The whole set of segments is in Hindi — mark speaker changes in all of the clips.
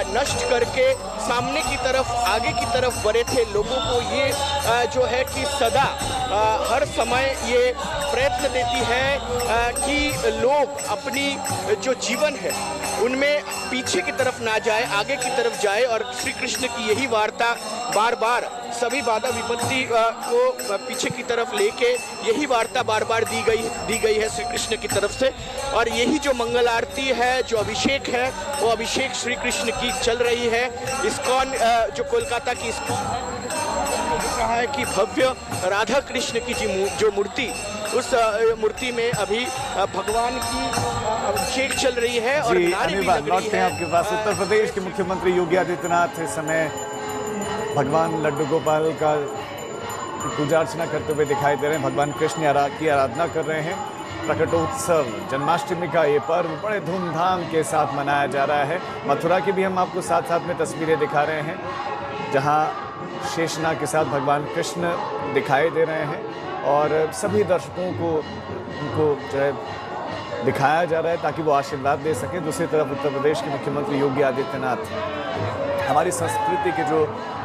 Speaker 1: नष्ट करके सामने की तरफ, आगे की तरफ बढ़े थे। लोगों को ये जो है कि सदा हर समय ये प्रयत्न देती है कि लोग अपनी जो जीवन है उनमें पीछे की तरफ ना जाए, आगे की तरफ जाए। और श्री कृष्ण की यही वार्ता बार बार सभी बाधा विपत्ति को पीछे की तरफ लेके यही वार्ता बार बार दी गई है श्री कृष्ण की तरफ से। और यही जो मंगल आरती है, जो अभिषेक है, वो अभिषेक श्री कृष्ण की चल रही है। इस्कॉन जो कोलकाता की इस्कॉन दिख रहा है कि भव्य राधा कृष्ण की जो मूर्ति, उस मूर्ति में अभी भगवान की अभिषेक चल रही है। और नारी भी लग रही है।
Speaker 2: आपके पास उत्तर प्रदेश के मुख्यमंत्री योगी आदित्यनाथ इस समय भगवान लड्डू गोपाल का पूजा अर्चना करते हुए दिखाई दे रहे हैं। भगवान कृष्ण की आराधना कर रहे हैं। प्रकटोत्सव, जन्माष्टमी का ये पर्व बड़े धूमधाम के साथ मनाया जा रहा है। मथुरा की भी हम आपको साथ साथ में तस्वीरें दिखा रहे हैं, जहां शेषनाग के साथ भगवान कृष्ण दिखाई दे रहे हैं। और सभी दर्शकों को उनको जो है दिखाया जा रहा है ताकि वो आशीर्वाद दे सकें। दूसरी तरफ उत्तर प्रदेश के मुख्यमंत्री योगी आदित्यनाथ, हमारी संस्कृति के जो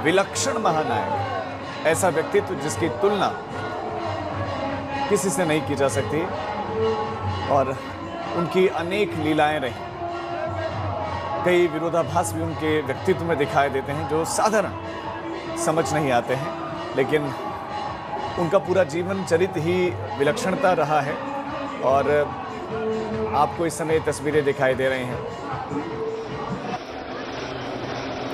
Speaker 2: विलक्षण महानायक, ऐसा व्यक्तित्व जिसकी तुलना किसी से नहीं की जा सकती, और उनकी अनेक लीलाएं रही। कई विरोधाभास भी उनके व्यक्तित्व में दिखाई देते हैं जो साधारण समझ नहीं आते हैं, लेकिन उनका पूरा जीवन चरित्र ही विलक्षणता रहा है। और आपको इस समय तस्वीरें दिखाई दे रही हैं,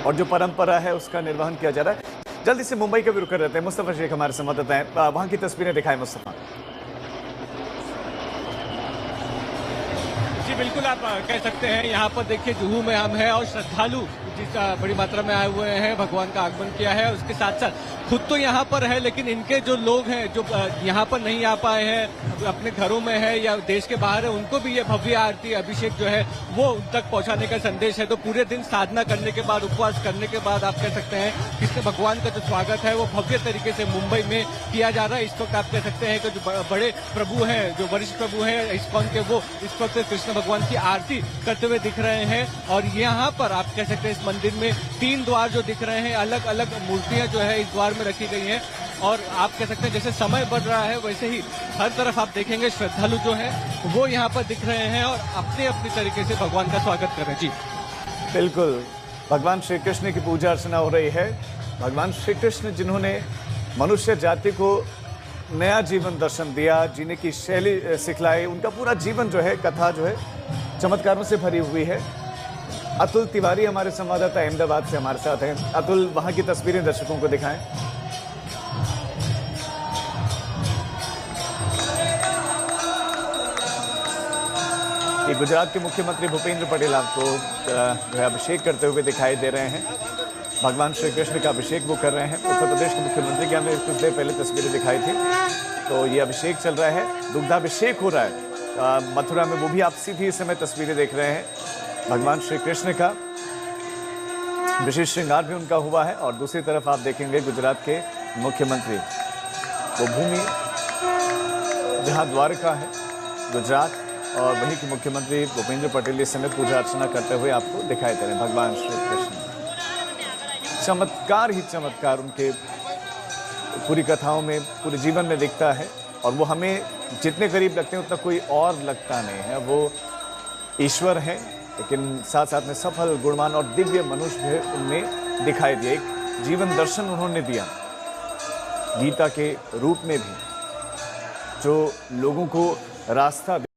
Speaker 2: और जो परंपरा है उसका निर्वहन किया जा रहा है। जल्दी से मुंबई का भी रुक रहते हैं। मुस्तफा शेख हमारे संवाददाता हैं, वहां की तस्वीरें दिखाएं मुस्तफा।
Speaker 3: जी बिल्कुल, आप कह सकते हैं यहाँ पर देखिए जुहू में हम हैं और श्रद्धालु जिसका बड़ी मात्रा में आए हुए हैं, भगवान का आगमन किया है। उसके साथ साथ खुद तो यहाँ पर है, लेकिन इनके जो लोग हैं जो यहाँ पर नहीं आ पाए हैं, अपने घरों में है या देश के बाहर है, उनको भी ये भव्य आरती अभिषेक जो है वो उन तक पहुँचाने का संदेश है। तो पूरे दिन साधना करने के बाद, उपवास करने के बाद आप कह सकते हैं कृष्ण भगवान का जो स्वागत है वो भव्य तरीके से मुंबई में किया जा रहा है। इस वक्त आप कह सकते हैं कि जो बड़े प्रभु हैं, जो वरिष्ठ प्रभु हैं इस्कॉन के, वो इस वक्त कृष्ण भगवान की आरती करते हुए दिख रहे हैं। और यहाँ पर आप कह सकते हैं इस मंदिर में 3 द्वार जो दिख रहे हैं, अलग अलग मूर्तियां जो है इस द्वार में रखी गई हैं। और आप कह सकते हैं जैसे समय बढ़ रहा है वैसे ही हर तरफ आप देखेंगे श्रद्धालु जो है वो यहाँ पर दिख रहे हैं और अपने अपने तरीके से भगवान का स्वागत कर रहे हैं। जी
Speaker 2: बिल्कुल, भगवान श्री कृष्ण की पूजा अर्चना हो रही है। भगवान श्री कृष्ण जिन्होंने मनुष्य जाति को नया जीवन दर्शन दिया, जीने की शैली सिखलाई, उनका पूरा जीवन जो है, कथा जो है चमत्कारों से भरी हुई है। अतुल तिवारी हमारे संवाददाता अहमदाबाद से हमारे साथ हैं। अतुल, वहां की तस्वीरें दर्शकों को दिखाएं। ये गुजरात के मुख्यमंत्री भूपेंद्र पटेल आपको जो है अभिषेक करते हुए दिखाई दे रहे हैं। भगवान श्री कृष्ण का अभिषेक वो कर रहे हैं। उत्तर प्रदेश के मुख्यमंत्री की हमने कुछ देर पहले तस्वीरें दिखाई थी। तो ये अभिषेक चल रहा है, दुग्धाभिषेक हो रहा है मथुरा में, वो भी आप सीधी इस समय तस्वीरें देख रहे हैं। भगवान श्री कृष्ण का विशेष श्रृंगार भी उनका हुआ है। और दूसरी तरफ आप देखेंगे गुजरात के मुख्यमंत्री, वो भूमि जहां द्वारका है गुजरात, और वहीं के मुख्यमंत्री भूपेंद्र पटेल इस समय पूजा अर्चना करते हुए आपको दिखाई दे रहे हैं। भगवान श्री कृष्ण चमत्कार ही चमत्कार उनके पूरी कथाओं में, पूरे जीवन में दिखता है। और वो हमें जितने करीब लगते हैं उतना कोई और लगता नहीं है। वो ईश्वर हैं, लेकिन साथ साथ में सफल, गुणवान और दिव्य मनुष्य भी उनमें दिखाई दिया। एक जीवन दर्शन उन्होंने दिया गीता के रूप में भी, जो लोगों को रास्ता